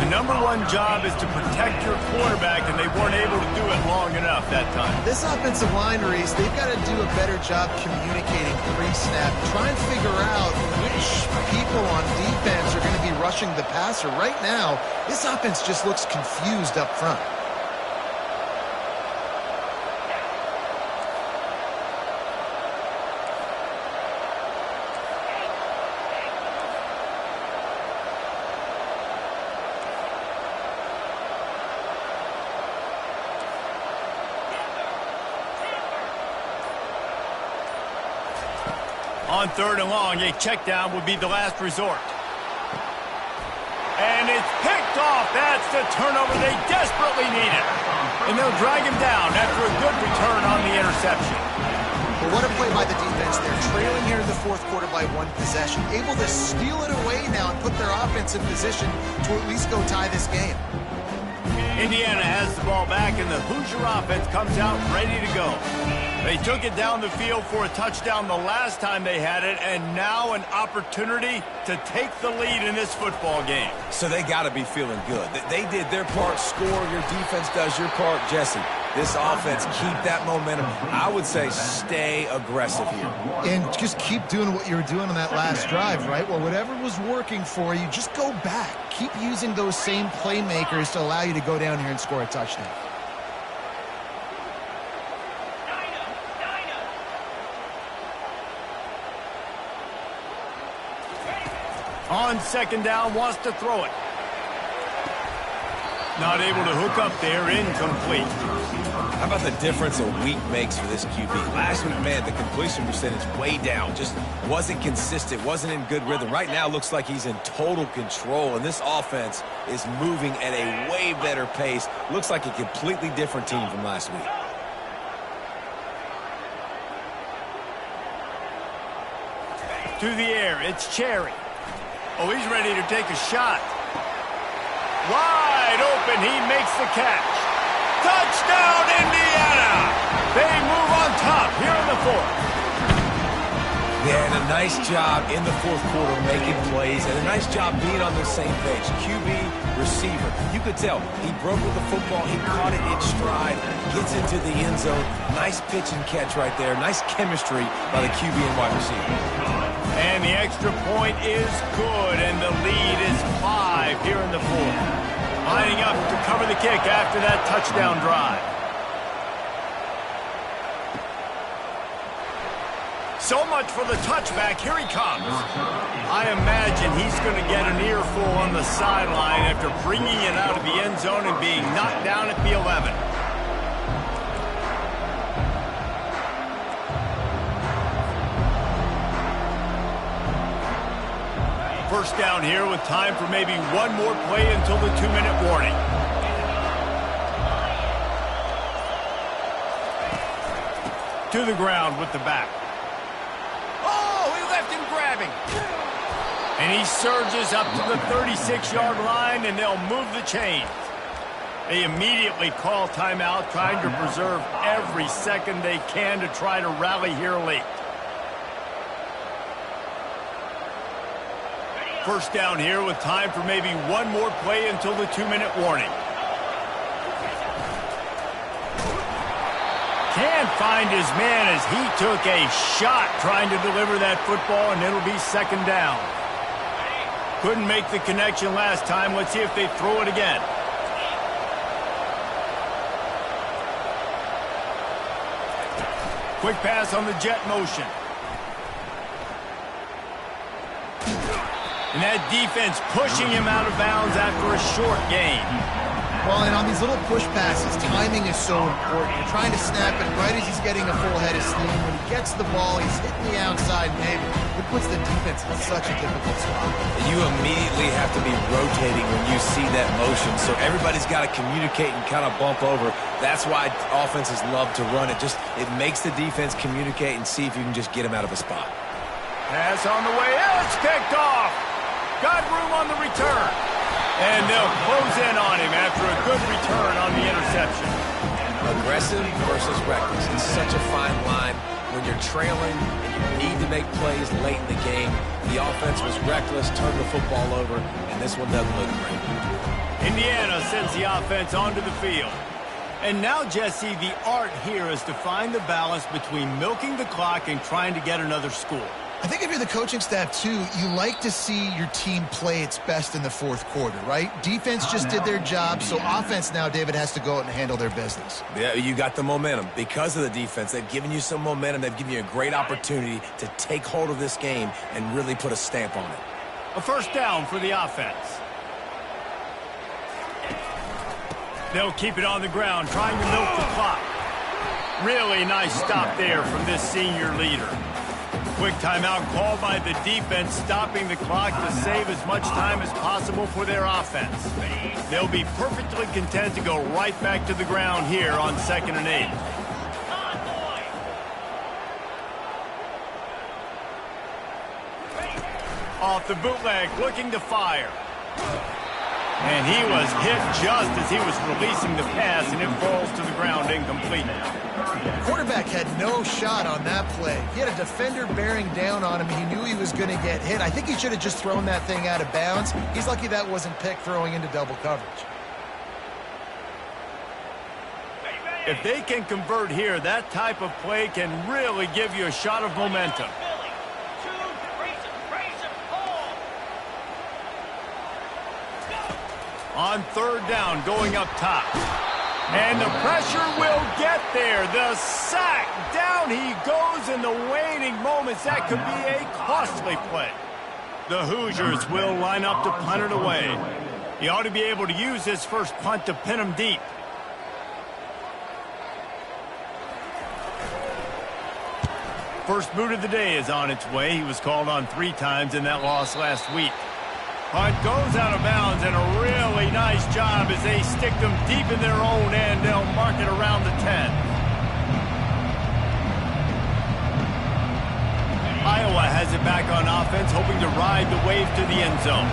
The #1 job is to protect your quarterback, and they weren't able to do it long enough that time. This offensive line, Reese, they've got to do a better job communicating pre-snap. Try and figure out which people on defense are going to be rushing the passer. Right now, this offense just looks confused up front. On 3rd and long, a check down would be the last resort. And it's picked off. That's the turnover they desperately needed. And they'll drag him down after a good return on the interception. But what a play by the defense. They're trailing here in the 4th quarter by 1 possession. Able to steal it away now and put their offense in position to at least go tie this game. Indiana has the ball back, and the Hoosier offense comes out ready to go. They took it down the field for a touchdown the last time they had it, and now an opportunity to take the lead in this football game. So they got to be feeling good. They did their part, score. Your defense does your part, Jesse. This offense, keep that momentum. I would say stay aggressive here. And just keep doing what you were doing on that last drive, right? Well, whatever was working for you, just go back. Keep using those same playmakers to allow you to go down here and score a touchdown. On second down, wants to throw it. Not able to hook up there, incomplete. How about the difference a week makes for this QB? Last week, man, the completion percentage way down. Just wasn't consistent, wasn't in good rhythm. Right now, looks like he's in total control, and this offense is moving at a way better pace. Looks like a completely different team from last week. To the air, it's Cherry. Oh, he's ready to take a shot. Wide open, he makes the catch. Touchdown, Indiana! They move on top here in the fourth. Yeah, and a nice job in the fourth quarter making plays, and a nice job being on the same page. QB, receiver. You could tell he broke with the football. He caught it in stride, gets into the end zone. Nice pitch and catch right there. Nice chemistry by the QB and wide receiver. And the extra point is good, and the lead is 5 here in the fourth. Lining up to cover the kick after that touchdown drive. So much for the touchback. Here he comes. I imagine he's going to get an earful on the sideline after bringing it out of the end zone and being knocked down at the 11. First down here with time for maybe one more play until the 2-minute warning. To the ground with the back. Oh, he left him grabbing. And he surges up to the 36-yard line, and they'll move the chains. They immediately call timeout, trying to preserve every second they can to try to rally here late. First down here with time for maybe one more play until the 2-minute warning. Can't find his man as he took a shot trying to deliver that football, and it'll be second down. Couldn't make the connection last time. Let's see if they throw it again. Quick pass on the jet motion. And that defense pushing him out of bounds after a short gain. Well, and on these little push passes, timing is so important. You're trying to snap it right as he's getting a full head of steam. When he gets the ball, he's hitting the outside, maybe. It puts the defense in such a difficult spot. You immediately have to be rotating when you see that motion, so everybody's got to communicate and kind of bump over. That's why offenses love to run it. It makes the defense communicate and see if you can just get him out of a spot. Pass on the way. It's picked off. Got room on the return. And they'll close in on him after a good return on the interception. Aggressive versus reckless. It's such a fine line when you're trailing and you need to make plays late in the game. The offense was reckless, turned the football over, and this one doesn't look great. Indiana sends the offense onto the field. And now, Jesse, the art here is to find the balance between milking the clock and trying to get another score. I think if you're the coaching staff, too, you like to see your team play its best in the fourth quarter, right? Defense just did their job, so offense now, David, has to go out and handle their business. Yeah, you got the momentum. Because of the defense, they've given you some momentum. They've given you a great opportunity to take hold of this game and really put a stamp on it. A first down for the offense. They'll keep it on the ground, trying to milk the clock. Really nice stop there from this senior leader. Quick timeout called by the defense, stopping the clock to save as much time as possible for their offense. They'll be perfectly content to go right back to the ground here on 2nd and 8. Off the bootleg, looking to fire. And he was hit just as he was releasing the pass, and it falls to the ground incomplete. The quarterback had no shot on that play. He had a defender bearing down on him. He knew he was going to get hit. I think he should have just thrown that thing out of bounds. He's lucky that wasn't picked throwing into double coverage. If they can convert here, that type of play can really give you a shot of momentum. On third down, going up top. And the pressure will get there. The sack. Down he goes in the waning moments. That could be a costly play. The Hoosiers will line up to punt it away. He ought to be able to use this first punt to pin him deep. First boot of the day is on its way. He was called on 3 times in that loss last week. Punt goes out of bounds, and a really nice job as they stick them deep in their own end. They'll mark it around the 10. Iowa has it back on offense, hoping to ride the wave to the end zone.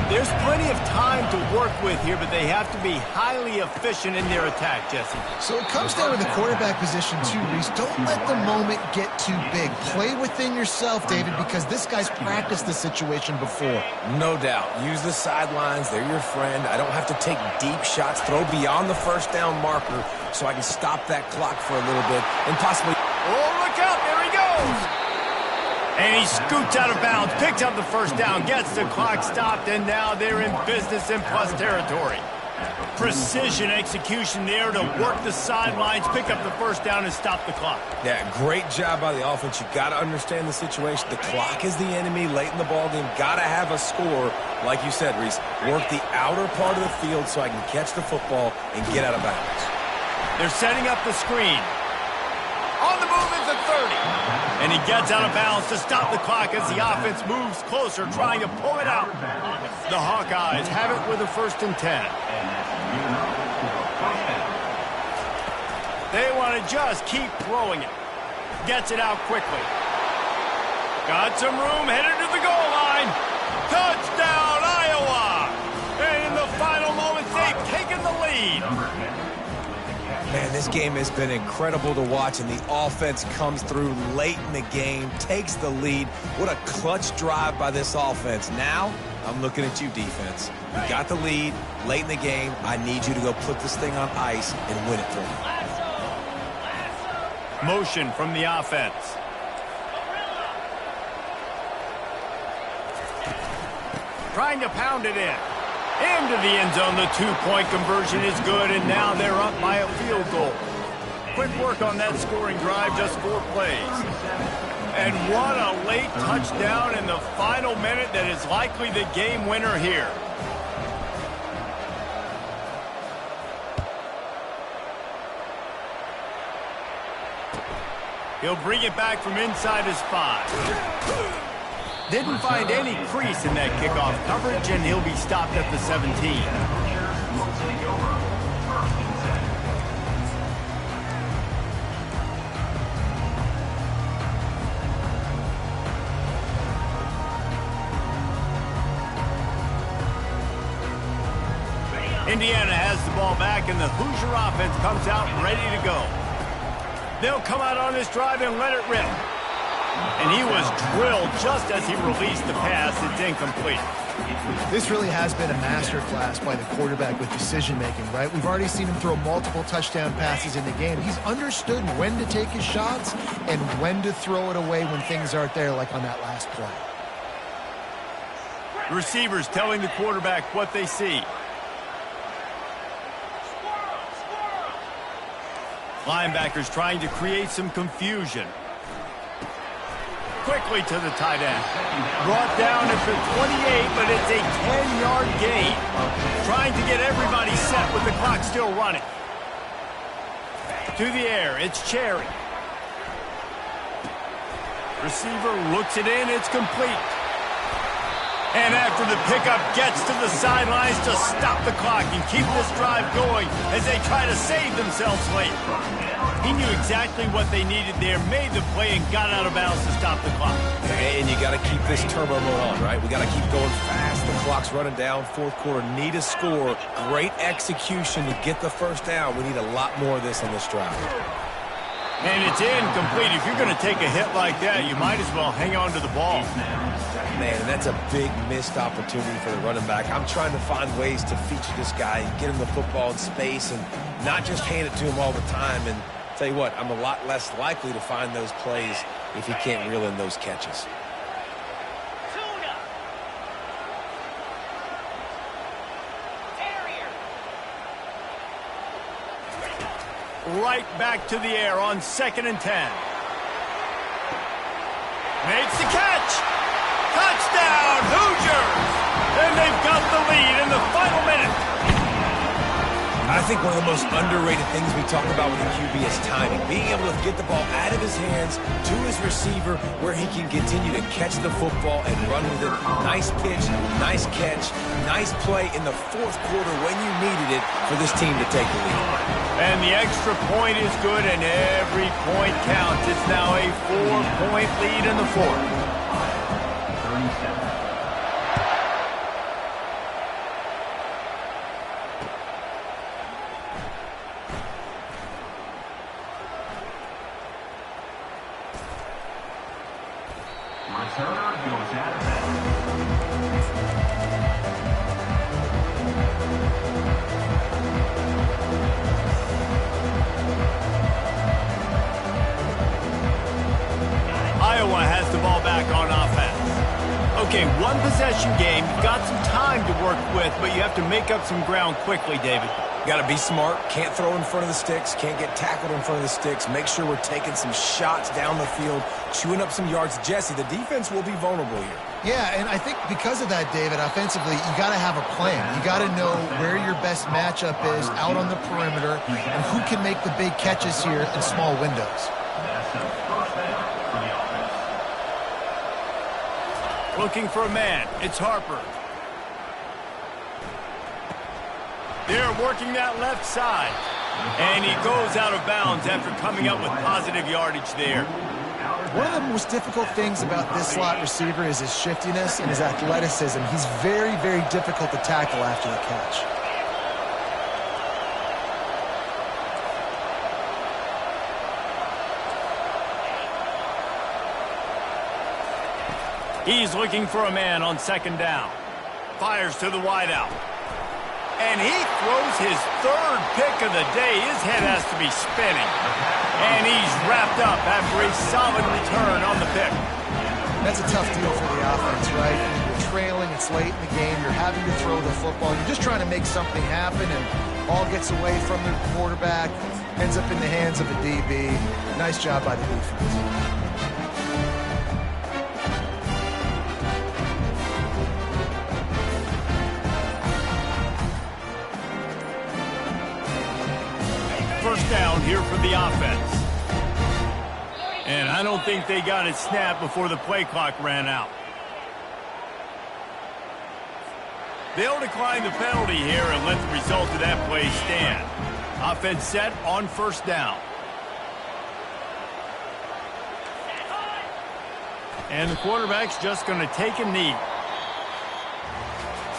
There's plenty of time to work with here, but they have to be highly efficient in their attack, Jesse. So it comes down to the quarterback position too, Reese. Don't let the moment get too big. Play within yourself, David, because this guy's practiced this situation before. No doubt. Use the sidelines. They're your friend. I don't have to take deep shots. Throw beyond the first down marker so I can stop that clock for a little bit and possibly... Oh, look out. There he goes. And he scoots out of bounds, picks up the first down, gets the clock stopped, and now they're in business in plus territory. Precision execution there to work the sidelines, pick up the first down, and stop the clock. Yeah, great job by the offense. You got to understand the situation. The clock is the enemy late in the ballgame. Got to have a score. Like you said, Reese, work the outer part of the field so I can catch the football and get out of bounds. They're setting up the screen. On the move is the 30. And he gets out of bounds to stop the clock as the offense moves closer, trying to pull it out. The Hawkeyes have it with a 1st and 10. They want to just keep throwing it. Gets it out quickly. Got some room, headed to the goal line. Touchdown, Iowa! And in the final moments, they've taken the lead. Man, this game has been incredible to watch, and the offense comes through late in the game, takes the lead. What a clutch drive by this offense. Now, I'm looking at you, defense. You got the lead late in the game. I need you to go put this thing on ice and win it for me. Motion from the offense. Trying to pound it in. Into the end zone, the 2-point conversion is good, and now they're up by a field goal. Quick work on that scoring drive, just 4 plays. And what a late touchdown in the final minute that is likely the game winner here. He'll bring it back from inside his 5. Didn't find any crease in that kickoff coverage, and he'll be stopped at the 17. Indiana has the ball back, and the Hoosier offense comes out ready to go. They'll come out on this drive and let it rip. And he was drilled just as he released the pass. It's incomplete. This really has been a masterclass by the quarterback with decision-making, right? We've already seen him throw multiple touchdown passes in the game. He's understood when to take his shots and when to throw it away when things aren't there, like on that last play. Receivers telling the quarterback what they see. Linebackers trying to create some confusion. Quickly to the tight end. Brought down at the 28, but it's a 10-yard gain. Trying to get everybody set with the clock still running. To the air, it's Cherry. Receiver looks it in, it's complete. And after the pickup gets to the sidelines to stop the clock and keep this drive going as they try to save themselves late. He knew exactly what they needed there, made the play, and got out of bounds to stop the clock. And you got to keep this turbo mode on, right? We got to keep going fast. The clock's running down. Fourth quarter, need a score. Great execution to get the first down. We need a lot more of this on this drive. And it's incomplete. If you're going to take a hit like that, you might as well hang on to the ball. Man, and that's a big missed opportunity for the running back. I'm trying to find ways to feature this guy, get him the football in space, and not just hand it to him all the time. And tell you what, I'm a lot less likely to find those plays if he can't reel in those catches. Right back to the air on 2nd and 10. Makes the catch. Touchdown, Hoosiers! And they've got the lead in the final minute. I think one of the most underrated things we talk about with the QB is timing. Being able to get the ball out of his hands to his receiver where he can continue to catch the football and run with it. Nice pitch, nice catch, nice play in the fourth quarter when you needed it for this team to take the lead. And the extra point is good, and every point counts. It's now a 4-point lead in the fourth. 37. Returner goes out of bounds. Iowa has the ball back on offense. Okay, one possession game. You've got some time to work with, but you have to make up some ground quickly, David. Got to be smart. Can't throw in front of the sticks. Can't get tackled in front of the sticks. Make sure we're taking some shots down the field, chewing up some yards. Jesse, the defense will be vulnerable here. Yeah, and I think because of that, David, offensively, you got to have a plan. You got to know where your best matchup is out on the perimeter and who can make the big catches here in small windows. That's a first down for the offense. Looking for a man. It's Harper. They're working that left side. And he goes out of bounds after coming up with positive yardage there. One of the most difficult things about this slot receiver is his shiftiness and his athleticism. He's very, very difficult to tackle after the catch. He's looking for a man on 2nd down. Fires to the wideout. And he throws his 3rd pick of the day. His head has to be spinning. And he's wrapped up after a solid return on the pick. That's a tough deal for the offense, right? You're trailing, it's late in the game, you're having to throw the football. You're just trying to make something happen, and ball gets away from the quarterback, ends up in the hands of a DB. Nice job by the defense. First down here for the offense. And I don't think they got it snapped before the play clock ran out. They'll decline the penalty here and let the result of that play stand. Offense set on 1st down. And the quarterback's just going to take a knee.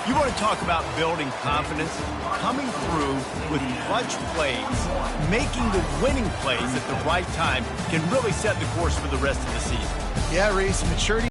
You want to talk about building confidence? Coming through with clutch plays, making the winning plays at the right time can really set the course for the rest of the season. Yeah, Reese, maturity